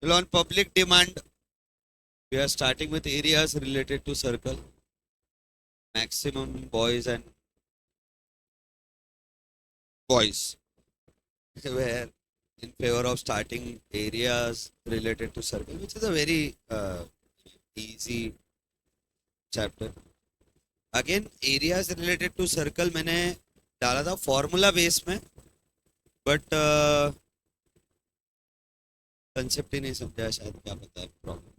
Well, on public demand, we are starting with areas related to circle. Maximum boys and boys were in favor of starting areas related to circle, which is a very easy chapter. Again, areas related to circle मैंने डाला था formula base में, but concept ही नहीं समझा शायद, क्या पता है problem.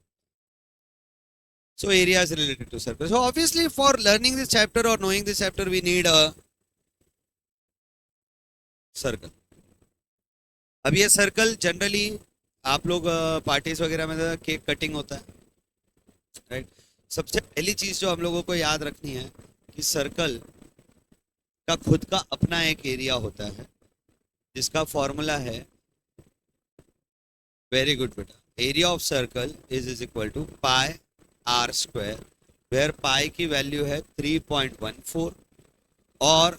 So areas related to circle. So obviously for learning this chapter or knowing this chapter we need a circle. अब ये सर्कल जनरली आप लोग पार्टीज वगैरह में केक कटिंग होता है, राइट. सबसे पहली चीज जो हम लोगों को याद रखनी है कि सर्कल का खुद का अपना एक एरिया होता है जिसका फॉर्मूला है, वेरी गुड बेटा, area of circle is equal to pi r square, where pi की वैल्यू है 3.14 और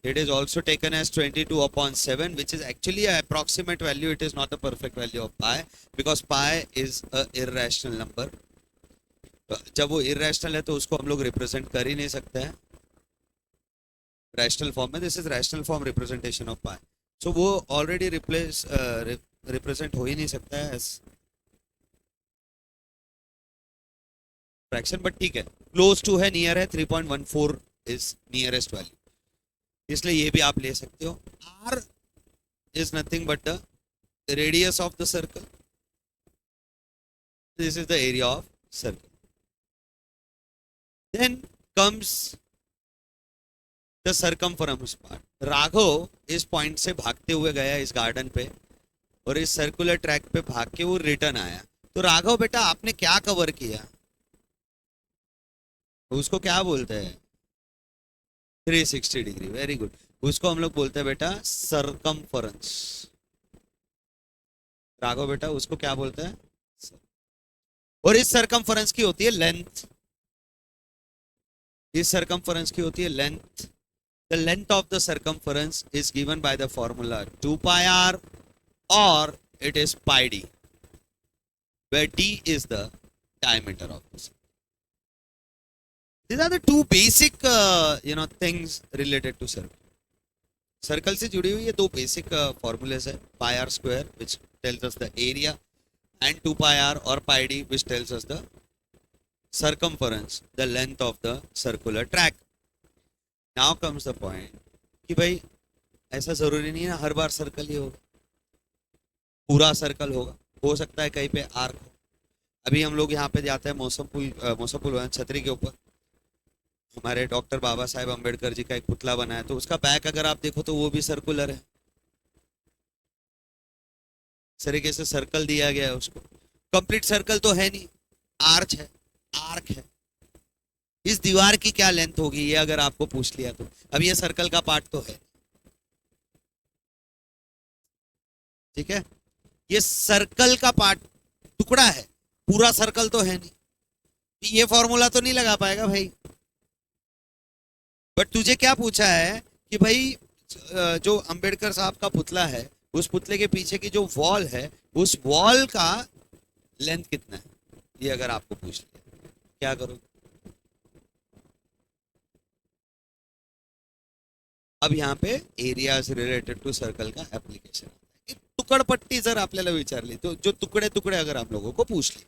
it is also taken as 22/7, which is actually an approximate value. It is not the perfect value of pi because pi is a irrational number. जब वो irrational है तो उसको हम लोग represent कर ही नहीं सकते हैं rational form में. This is rational form representation of pi. So वो already represent हो ही नहीं सकता है as fraction, but ठीक है, close to है, near है, 3.14 is nearest value, इसलिए ये भी आप ले सकते हो. R is nothing but the radius of the circle. This is the area of circle. Then comes the circumference part. Raghav इस पॉइंट से भागते हुए गया इस गार्डन पे और इस सर्कुलर ट्रैक पे भाग के वो रिटर्न आया. तो राघव बेटा आपने क्या कवर किया, उसको क्या बोलते हैं, 360 डिग्री. Very good. उसको हम लोग बोलते हैं बेटा सरकमफरेंस. राघव बेटा उसको क्या बोलते हैं, और इस सरकमफरेंस की होती है लेंथ. इस सरकमफरेंस की होती है length. The length of the circumference is given by the formula 2 pi r or it is pi d, where d is the diameter of the circle. These are the two basic things related to circle. Circle से जुड़ी हुई ये दो basic formulas है, pi r square which tells us the area and 2 pi r और pi d which tells us the circumference, the length of the circular track. Now comes the point कि भाई ऐसा जरूरी नहीं है ना हर बार सर्कल ही होगा, पूरा सर्कल होगा, हो सकता है कहीं पे आर्क हो. अभी हम लोग यहाँ पे जाते हैं मौसम पुल छतरी के ऊपर, हमारे डॉक्टर बाबा साहेब अम्बेडकर जी का एक पुतला बना है, तो उसका बैक अगर आप देखो तो वो भी सर्कुलर है. इस तरीके से सर्कल दिया गया है उसको. कंप्लीट सर्कल तो है नहीं, आर्च है, आर्क है. इस दीवार की क्या लेंथ होगी ये अगर आपको पूछ लिया तो, अब ये सर्कल का पार्ट तो है, ठीक है, ये सर्कल का पार्ट टुकड़ा है, पूरा सर्कल तो है नहीं. ये फॉर्मूला तो नहीं लगा पाएगा भाई. बट तुझे क्या पूछा है कि भाई जो अंबेडकर साहब का पुतला है उस पुतले के पीछे की जो वॉल है उस वॉल का लेंथ कितना है, ये अगर आपको पूछ लिया क्या करोगे. अब यहाँ पे एरियाज रिलेटेड टू सर्कल का एप्लीकेशन आता है. तुकडपट्टी जर आपल्याला विचारली तो जो टुकड़े टुकड़े अगर आप लोगों को पूछ ली,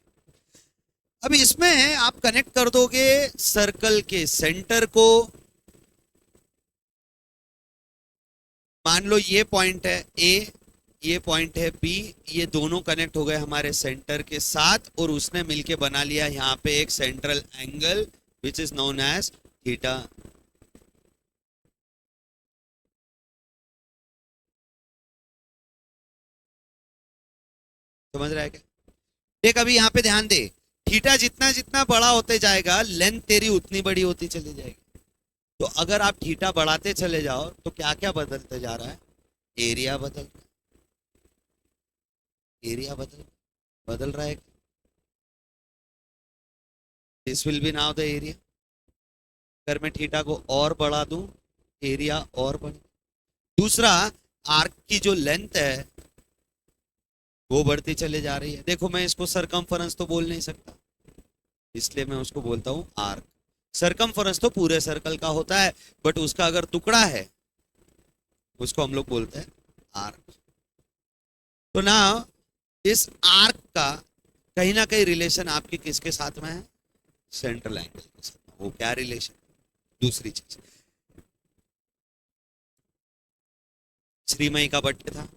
अब इसमें आप कनेक्ट कर दोगे सर्कल के सेंटर को. मान लो ये पॉइंट है ए, ये पॉइंट है बी, ये दोनों कनेक्ट हो गए हमारे सेंटर के साथ और उसने मिलके बना लिया यहाँ पे एक central angle which is known as theta. समझ रहा है क्या. देख अभी यहाँ पे ध्यान दे, थीटा जितना जितना बड़ा होते जाएगा लेंथ तेरी उतनी बड़ी होती चली जाएगी. तो अगर आप थीटा बढ़ाते चले जाओ तो क्या क्या बदलते जा रहा है, एरिया एरिया बदल रहा है. This will B now the area. अगर मैं थीटा को और बढ़ा दूं एरिया और बढ़े. दूसरा, आर्क की जो लेंथ है वो बढ़ती चले जा रही है। देखो मैं इसको सरकमफरेंस तो बोल नहीं सकता, इसलिए मैं उसको बोलता हूँ आर्क। सरकमफरेंस तो पूरे सर्कल का होता है, बट उसका अगर टुकड़ा है उसको हम लोग बोलते हैं आर्क। तो ना इस आर्क का कहीं ना कहीं रिलेशन आपके किसके साथ में है? सेंट्रल एंगल के साथ में। वो क्या रिलेशन? दूसरी चीज, श्रीमयी का बर्थडे था,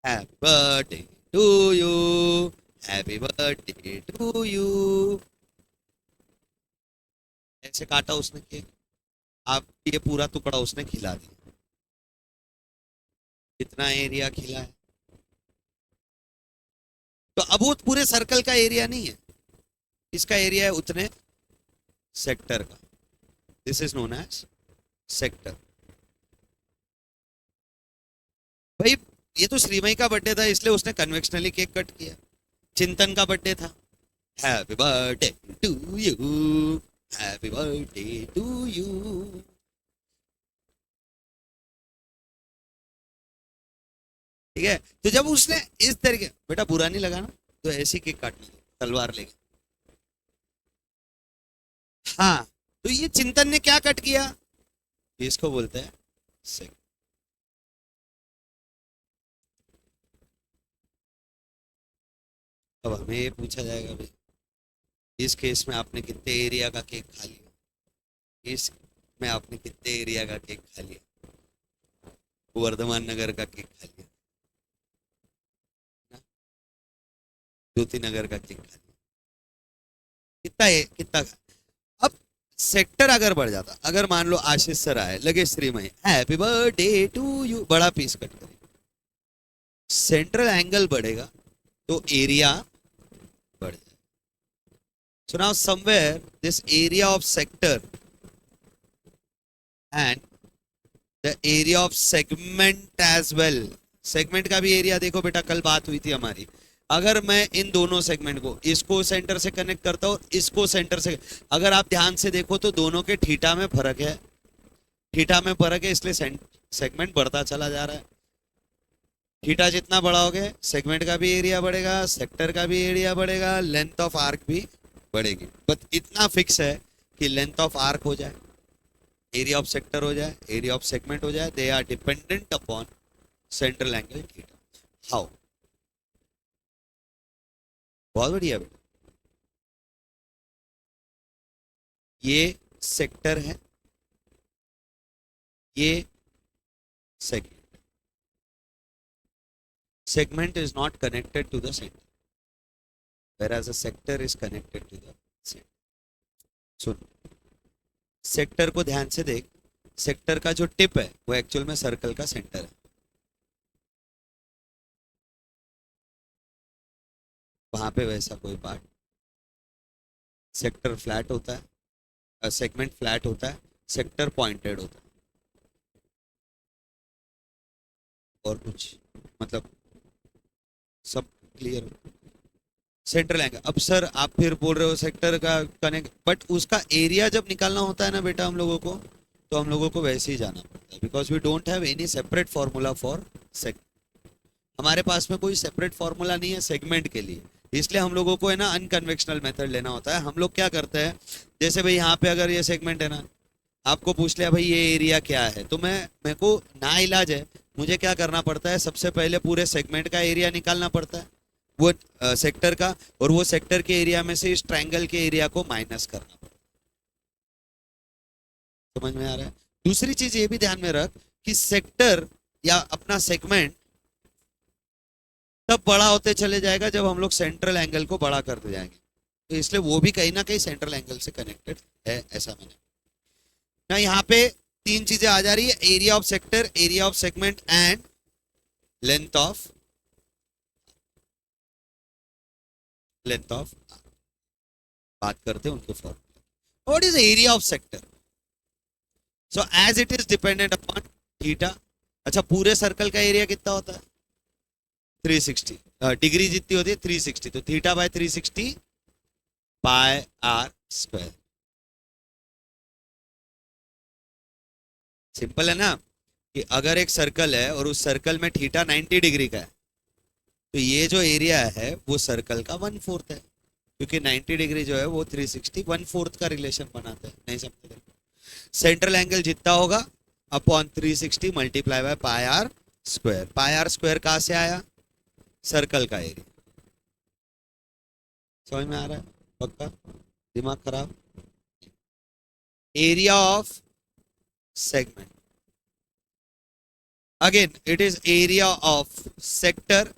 happy birthday to you, happy birthday to you, ऐसे काटा उसने केक, आप ये पूरा टुकड़ा उसने खिला दिया। कितना एरिया खिला है? तो अब वो पूरे सर्कल का एरिया नहीं है, इसका एरिया है उतने सेक्टर का। This is known as sector. भाई ये तो श्रीमयी का बर्थडे था इसलिए उसने कन्वेंशनली केक कट किया। चिंतन का बर्थडे था, happy birthday to you, happy birthday to you. ठीक है, तो जब उसने इस तरीके, बेटा बुरा नहीं लगा ना, तो ऐसी केक काटनी तलवार लेके। हाँ, तो ये चिंतन ने क्या कट किया? इसको बोलते हैं सेक। अब हमें ये पूछा जाएगा भाई इस केस में आपने कितने एरिया का केक खा लिया, इस में आपने कितने एरिया का केक खा लिया, वर्धमान नगर का केक खा लिया, ज्योति नगर का केक खा लिया, कितना है कितना खा? अब सेक्टर अगर बढ़ जाता, अगर मान लो आशीष सर आए लगे Shreemay happy birthday to you, बड़ा पीस कट करे, सेंट्रल एंगल बढ़ेगा तो एरिया बढ़ जाएगा। So now somewhere this area of sector and the area of segment as well, segment का भी एरिया देखो बेटा, कल बात हुई थी हमारी। अगर मैं इन दोनों सेगमेंट को, इसको सेंटर से कनेक्ट करता हूं, इसको सेंटर से, अगर आप ध्यान से देखो तो दोनों के थीटा में फर्क है, थीटा में फर्क है, इसलिए सेगमेंट बढ़ता चला जा रहा है। थीटा जितना बढ़ाओगे सेगमेंट का भी एरिया बढ़ेगा, सेक्टर का भी एरिया बढ़ेगा, लेंथ ऑफ आर्क भी बढ़ेगी। बट इतना फिक्स है कि लेंथ ऑफ आर्क हो जाए, एरिया ऑफ सेक्टर हो जाए, एरिया ऑफ सेगमेंट हो जाए, they are dependent upon central angle theta. How? बहुत बढ़िया बेटा, ये सेक्टर है, ये segment, segment is not connected to the center, whereas a sector is connected to the center. Soon, sector को ध्यान से देख, सेक्टर का जो टिप है वो एक्चुअल में सर्कल का सेंटर है। वहां पे वैसा कोई पार्ट, सेक्टर फ्लैट होता है, सेगमेंट फ्लैट होता है, सेक्टर पॉइंटेड होता है, और कुछ मतलब सब क्लियर? Central angle. अब सर आप फिर बोल रहे हो सेक्टर का कनेक्ट, बट उसका एरिया जब निकालना होता है ना बेटा हम लोगों को, तो हम लोगों को वैसे ही जाना पड़ता है, because we don't have any separate formula for segment. हमारे पास में कोई सेपरेट फॉर्मूला नहीं है सेगमेंट के लिए, इसलिए हम लोगों को है ना अनकन्वेंशनल मेथड लेना होता है। हम लोग क्या करते हैं, जैसे भाई यहाँ पे अगर ये सेगमेंट है ना, आपको पूछ लिया भाई ये एरिया क्या है, तो मेरे को ना इलाज है, मुझे क्या करना पड़ता है, सबसे पहले पूरे सेगमेंट का एरिया निकालना पड़ता है, वो सेक्टर का, और वो सेक्टर के एरिया में से इस ट्रायंगल के एरिया को माइनस करना पड़ता है। समझ में आ रहा है? दूसरी चीज ये भी ध्यान में रख कि सेक्टर या अपना सेगमेंट तब बड़ा होते चले जाएगा जब हम लोग सेंट्रल एंगल को बड़ा करते जाएंगे, तो इसलिए वो भी कहीं ना कहीं सेंट्रल एंगल से कनेक्टेड है, ऐसा मैंने ना। यहाँ पे तीन चीजें आ जा रही है, area of sector, area of segment and length of बात करते हैं उनके formula. What is area of sector? So as it is dependent upon theta. अच्छा, पूरे सर्कल का एरिया कितना होता है? 360 डिग्री जितनी होती है 360, तो theta by 360 pi r square. Simple है ना, कि अगर एक सर्कल है और उस सर्कल में थीटा 90 डिग्री का है, तो ये जो एरिया है वो सर्कल का 1/4 है, क्योंकि 90 डिग्री जो है वो 360 1/4 का रिलेशन बनाता है। नहीं समझते? सेंट्रल एंगल जितना होगा upon 360 multiply by pi r square. Pi r square कहाँ से आया? सर्कल का एरिया। समझ में आ रहा है? पक्का? दिमाग खराब? Area of segment, again it is area of sector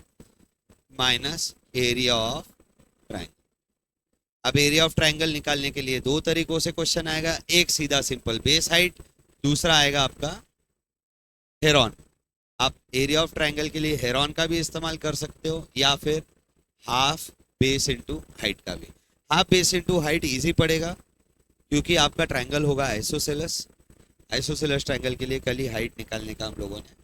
minus area of triangle. अब एरिया ऑफ ट्राइंगल निकालने के लिए दो तरीकों से क्वेश्चन आएगा, एक सीधा सिंपल बेस हाइट, दूसरा आएगा आपका हेरॉन। आप एरिया ऑफ ट्राइंगल के लिए हेरॉन का भी इस्तेमाल कर सकते हो, या फिर हाफ बेस इनटू हाइट का भी। Half base into height easy पड़ेगा, क्योंकि आपका ट्राइंगल होगा आइसोसेलेस। आइसोसेलेस ट्राइंगल के लिए कल ही हाइट निकालने का हम लोगों ने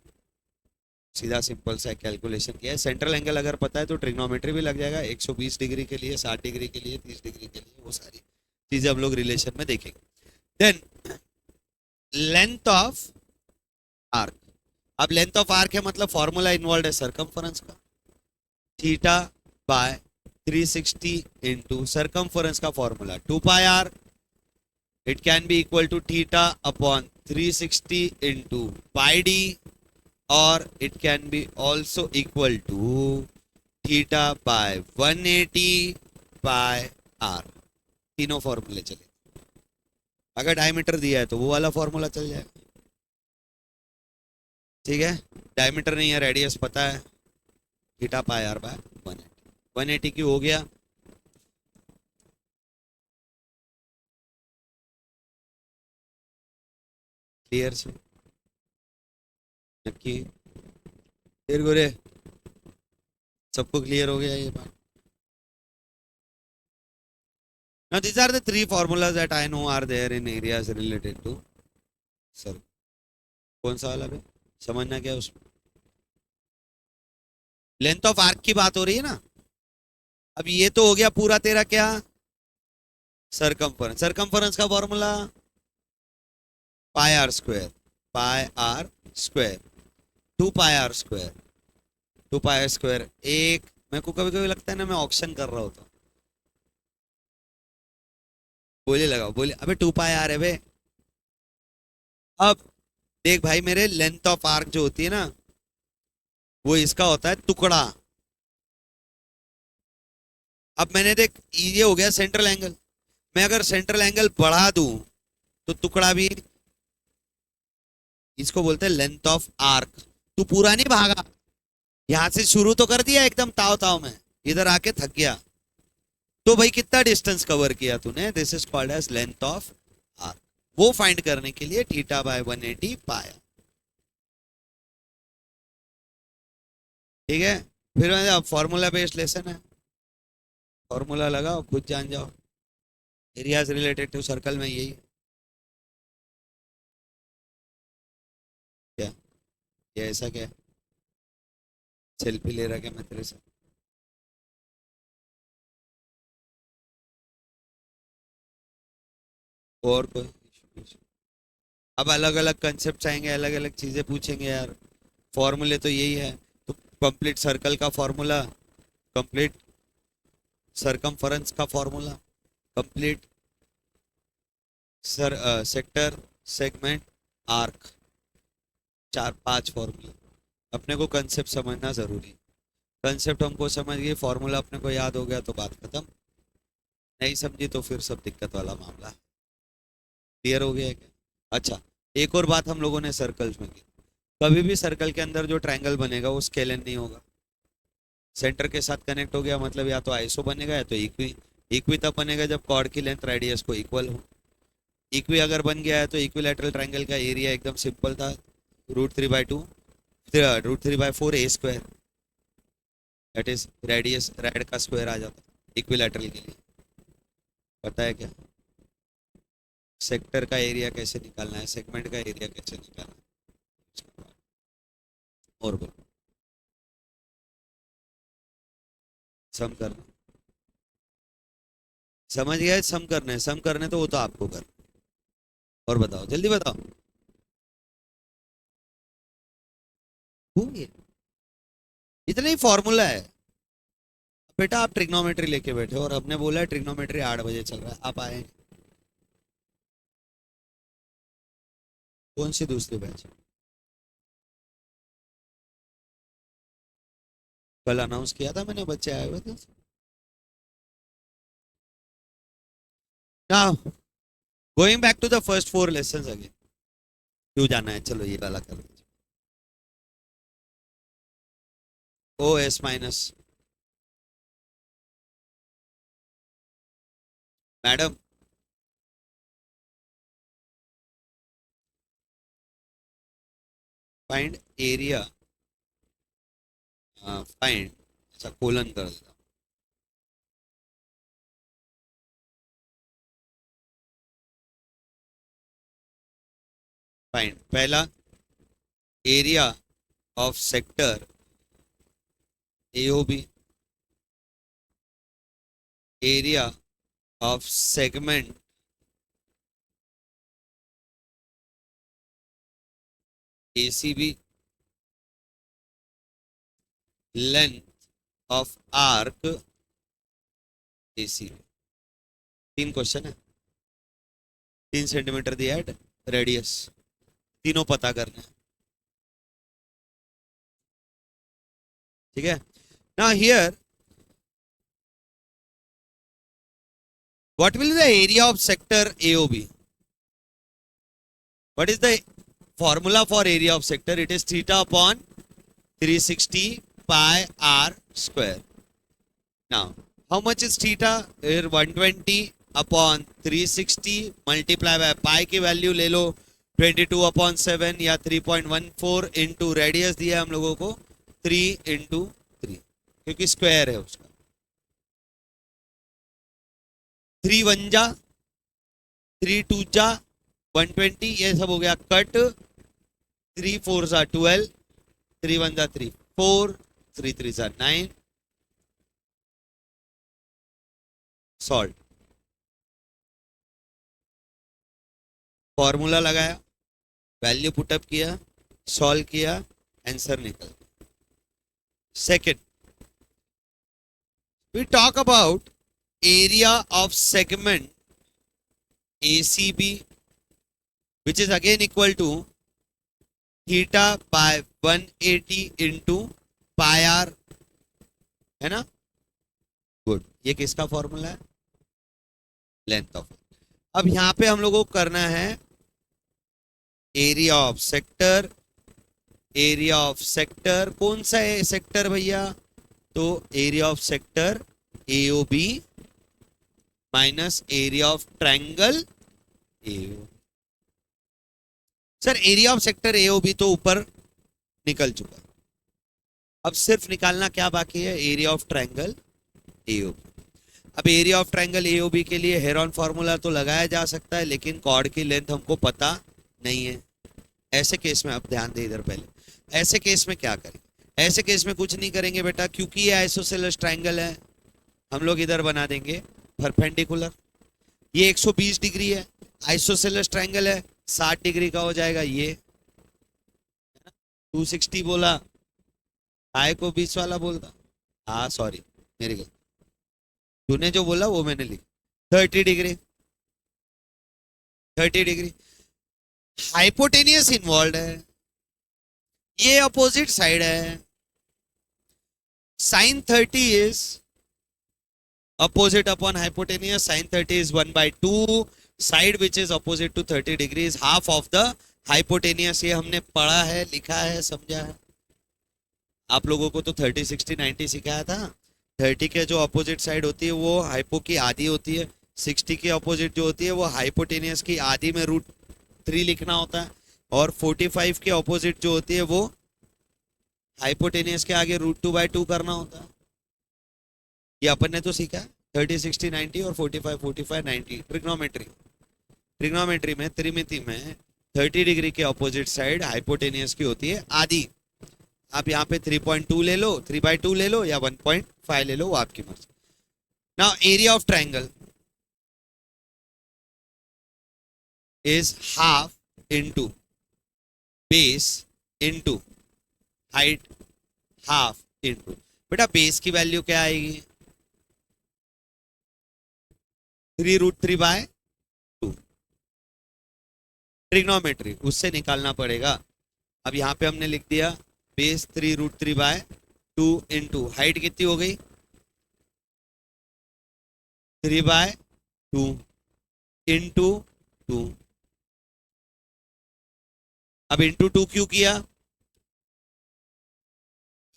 सीधा सिंपल सा कैलकुलेशन किया है। सेंट्रल एंगल अगर पता है तो ट्रिग्नोमेट्री भी लग जाएगा, 120 डिग्री के लिए, 60 डिग्री के लिए, 30 डिग्री के लिए, वो सारी चीजें हम लोग रिलेशन में देखेंगे। Then length of arc. अब लेंथ ऑफ आर्क है मतलब फॉर्मूला इन्वॉल्व है सरकमफरेंस का, थीटा बाय 360 इंटू सरकमफरेंस का formula 2 pi r. It can be equal to theta upon 360 into pi d, और it can be also equal to theta by 180 pi r। तीनों फॉर्मूले चले। अगर डायमीटर दिया है तो वो वाला फॉर्मूला चल जाएगा, ठीक है। डायमीटर नहीं है, रेडियस पता है, थीटा पाई आर बाय 180। 180 की हो गया। क्लियर से नक्की फिर गोरे सबको क्लियर हो गया ये बात? Now these are the three formulas that I know are there in areas related to sir। कौन सा वाला बे? समझना क्या उसमें? लेंथ ऑफ आर्क की बात हो रही है ना। अब ये तो हो गया पूरा तेरा क्या, सरकमफरेंस। सरकमफरेंस का formula pi r square, pi r square 2 pi r square, 2 pi r square. एक मेरे को कभी कभी लगता है ना मैं ऑप्शन कर रहा होता हूँ। बोलिए लगाओ, बोलिए। अबे 2 पाई आर है बे। अब देख भाई मेरे, लेंथ ऑफ आर्क जो होती है ना वो इसका होता है टुकड़ा। अब मैंने देख ये हो गया सेंट्रल एंगल, मैं अगर सेंट्रल एंगल बढ़ा दूं तो टुकड़ा भी, इसको बोलते हैं लेंथ ऑफ आर्क। तू पूरा नहीं भागा, यहां से शुरू तो कर दिया एकदम ताव ताव में, इधर आके थक गया, तो भाई कितना डिस्टेंस कवर किया तूने, this is called as length of arc. वो फाइंड करने के लिए थीटा बाय 180 पाया, ठीक है। फिर अब फॉर्मूला बेस्ड लेसन है, फॉर्मूला लगाओ खुद जान जाओ। एरियाज रिलेटेड टू सर्कल में यही क्या, ये ऐसा क्या सेल्फी ले रहा क्या मैं तेरे से? और कोई issue? अब अलग अलग कंसेप्ट आएंगे, अलग अलग चीजें पूछेंगे यार। फॉर्मूले तो यही है, तो कंप्लीट सर्कल का फॉर्मूला, कंप्लीट सरकमफरेंस का formula, complete sector segment arc, 4-5 formula. अपने को कंसेप्ट समझना जरूरी। कंसेप्ट हमको समझ गए, फॉर्मूला अपने को याद हो गया तो बात खत्म। नहीं समझी तो फिर सब दिक्कत वाला मामला। क्लियर हो गया है क्या? अच्छा, एक और बात हम लोगों ने सर्कल्स में की, कभी भी सर्कल के अंदर जो ट्रायंगल बनेगा वो स्केलन नहीं होगा। सेंटर के साथ कनेक्ट हो गया मतलब या तो आइसो बनेगा या तो इक्वी। इक्वी तब बनेगा जब कॉर्ड की लेंथ रेडियस को इक्वल हो। इक्वी अगर बन गया है तो इक्विलैटरल ट्रायंगल का एरिया एकदम सिंपल था, √3/2 √3/4 a square, that is radius red का स्क्वायर आ जाता इक्विलैटरल के लिए। पता है क्या सेक्टर का एरिया कैसे निकालना है, सेगमेंट का एरिया कैसे निकालना है? और बोलो, सम करना समझ गया? सम करने, सम करने तो वो तो आपको कर। और बताओ, जल्दी बताओ। हो गया, इतना ही फॉर्मूला है। बेटा आप ट्रिग्नोमेट्री लेके बैठे हो और हमने बोला है ट्रिग्नोमेट्री 8 बजे चल रहा है, आप आए कौन सी दूसरी बैच? कल अनाउंस किया था मैंने, बच्चे आए हुए थे। Now going back to the first 4 lessons again. क्यों जाना है, चलो ये वाला कर लीजिए। ओ एस माइनस मैडम, फाइंड एरिया, फाइंड, अच्छा कोलन कर देता हूं। फाइंड पहला area of sector AOB, area of segment ACB, length of arc ACB. 3 question है, 3 सेंटीमीटर दिया है रेडियस, तीनों पता करना है। ठीक है ना। Here what will be the area of sector AOB? What is the formula for area of sector? It is theta upon 360 pi r square. Now how much is theta? Here 120 upon 360 multiply by pi की value ले लो 22/7 या 3.14 into radius दिया हम लोगों को 3 × 3, क्योंकि square है उसका। 3 1 जा 3 2 जा 120, ये सब हो गया कट। 3 4 जा 12, 3 1 जा 3 4, 3 3 जा 9। सॉल्व, फॉर्मूला लगाया, वैल्यू पुटअप किया, सॉल्व किया, आंसर निकल। Second, we talk about area of segment ACB, which is again equal to theta by 180 into pi r, है ना। गुड, ये किसका फॉर्मूला है? Length of. अब यहां पे हम लोगों को करना है area of sector. Area of sector कौन सा है सेक्टर भैया? तो area of sector AOB minus area of triangle AO। Sir area of sector AOB तो ऊपर निकल चुका, अब सिर्फ निकालना क्या बाकी है? Area of triangle AOB। अब एरिया ऑफ ट्रायंगल AOB के लिए हेरॉन फॉर्मूला तो लगाया जा सकता है, लेकिन कॉर्ड की लेंथ हमको पता नहीं है। ऐसे केस में, अब ध्यान दे इधर पहले, ऐसे केस में क्या करें? ऐसे केस में कुछ नहीं करेंगे बेटा, क्योंकि ये आइसोसेलेस ट्रायंगल है, हम लोग इधर बना देंगे परपेंडिकुलर। ये 120 डिग्री है, आइसोसेलेस ट्रायंगल है, 60 डिग्री का हो जाएगा ये। 260 बोला, आय को 20 वाला बोलता, हाँ सॉरी मेरी गलती, तूने जो बोला वो मैंने लिखा। 30 डिग्री, 30 डिग्री हाइपोटेनियस इन्वॉल्व है, ये अपोजिट साइड है। Sine 30 is opposite upon hypotenuse, sin 30 is 1/2, side which is opposite to 30 degree is half of the hypotenuse। ये हमने पढ़ा है, लिखा है, समझा है। आप लोगों को तो 30 60 90 सिखाया था। 30 के जो अपोजिट साइड होती है वो हाइपो की आधी होती है, 60 की अपोजिट जो होती है वो हाइपोटेनियस की आधी में √3 लिखना होता है, और 45 के अपोजिट जो होती है वो हाइपोटेनियस के आगे √2/2 करना होता है। ये अपन ने तो सीखा है 30 60 90 और 45 45 90 ट्रिग्नोमेट्री। ट्रिग्नोमेट्री में, त्रिमिति में 30 डिग्री के अपोजिट साइड हाइपोटेनियस की होती है आधी। आप यहाँ पे 3.2 ले लो, 3/2 ले लो, या 1.5 ले लो, वो आपकी मर्जी। Now area of triangle is half into base into height, half into, बेटा बेस की वैल्यू क्या आएगी? 3√3/2 ट्रिग्नोमेट्री उससे निकालना पड़ेगा। अब यहाँ पे हमने लिख दिया बेस 3√3/2 इंटू हाइट कितनी हो गई 3/2 इंटू 2। अब इंटू 2 क्यों किया,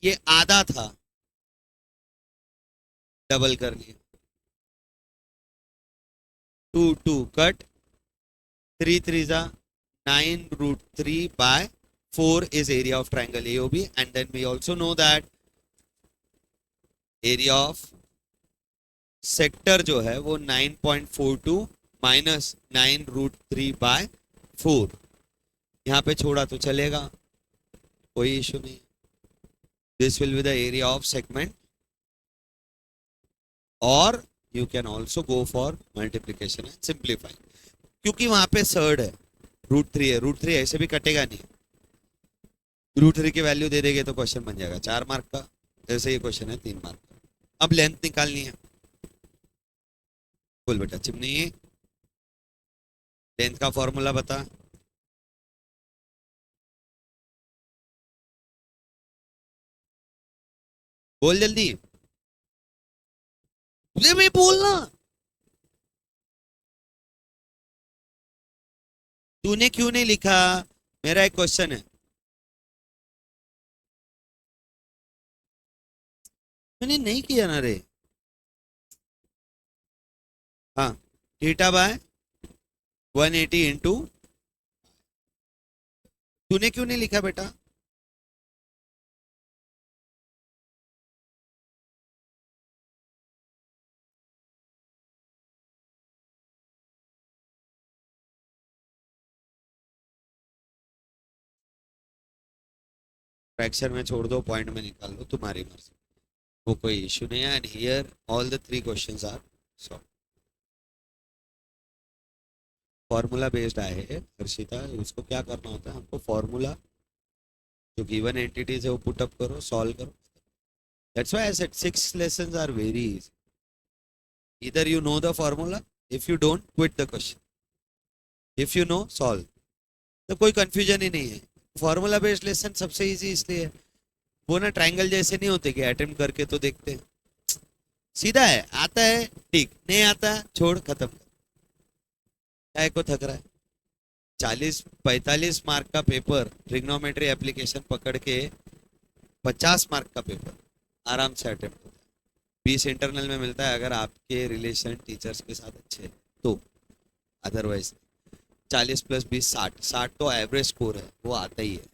ये आधा था, डबल कर लिया। 2 cut 3 3 9√3/4 is area of triangle AOB, and then we also know that area of sector जो है वो 9.42 माइनस 9√3/4। यहाँ पे छोड़ा तो चलेगा, कोई इशू नहीं। This will be the area of segment, और you can also go for multiplication and simplifying, क्योंकि वहां पे सर्ड है, √3 है, √3 ऐसे भी कटेगा नहीं, √3 की वैल्यू दे देंगे तो क्वेश्चन बन जाएगा 4 मार्क का, ऐसे ये क्वेश्चन है 3 मार्क का। अब लेंथ निकालनी है, बोल बेटा चिमनी लेंथ का फॉर्मूला बता। बोल जल्दी, तुझे भी बोलना, तूने क्यों नहीं लिखा, मेरा एक क्वेश्चन है। मैंने नहीं किया ना रे। हाँ, θ/180 इंटू, तूने क्यों नहीं लिखा बेटा, फ्रैक्शन में छोड़ दो, पॉइंट में निकाल लो, तुम्हारी मर्जी, वो कोई इशू नहीं है। And here all the 3 questions are solve. Formula based है हर्षिता, उसको क्या करना होता है, हमको फॉर्मूला जो गिवन एंटिटीज है वो पुट अप करो, सॉल्व करो। That's why I said 6 lessons are very easy. Either you know the formula, if you don't quit the question, if you know solve. तो कोई कंफ्यूजन ही नहीं है। फॉर्मूला बेस्ड लेसन सबसे इजी इसलिए है, वो ना ट्रायंगल जैसे नहीं होते कि अटेम्प्ट करके तो देखते हैं, सीधा है, आता है ठीक, नहीं आता छोड़, खत्म। क्या को थक रहा है, 40-45 मार्क का पेपर ट्रिग्नोमेट्री एप्लीकेशन पकड़ के 50 मार्क का पेपर आराम से अटेम्प्ट होता है। 20 इंटरनल में मिलता है अगर आपके रिलेशन टीचर्स के साथ अच्छे तो, अदरवाइज 40 + 20 60 तो एवरेज स्कोर है, वो आता ही है।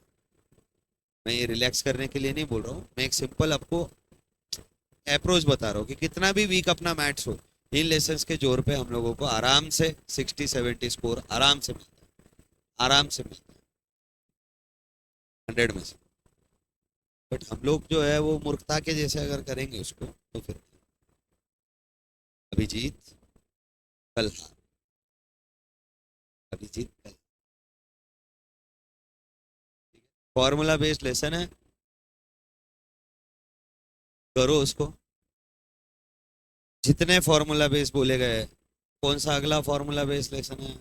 मैं ये रिलैक्स करने के लिए नहीं बोल रहा हूँ, मैं एक सिंपल आपको अप्रोच बता रहा हूँ कि कितना भी वीक अपना मैथ्स हो, इन लेसन्स के जोर पे हम लोगों को आराम से 60-70 स्कोर आराम से मिलता है, आराम से मिलता है 100 में से। बट हम लोग जो है वो मूर्खता के जैसे अगर करेंगे उसको तो फिर अभिजीत कल हार, अभिजीत कल। फॉर्मूला बेस्ड लेसन है, करो उसको। जितने फॉर्मूला बेस बोले गए, कौन सा अगला फॉर्मूला बेस्ड लेसन है,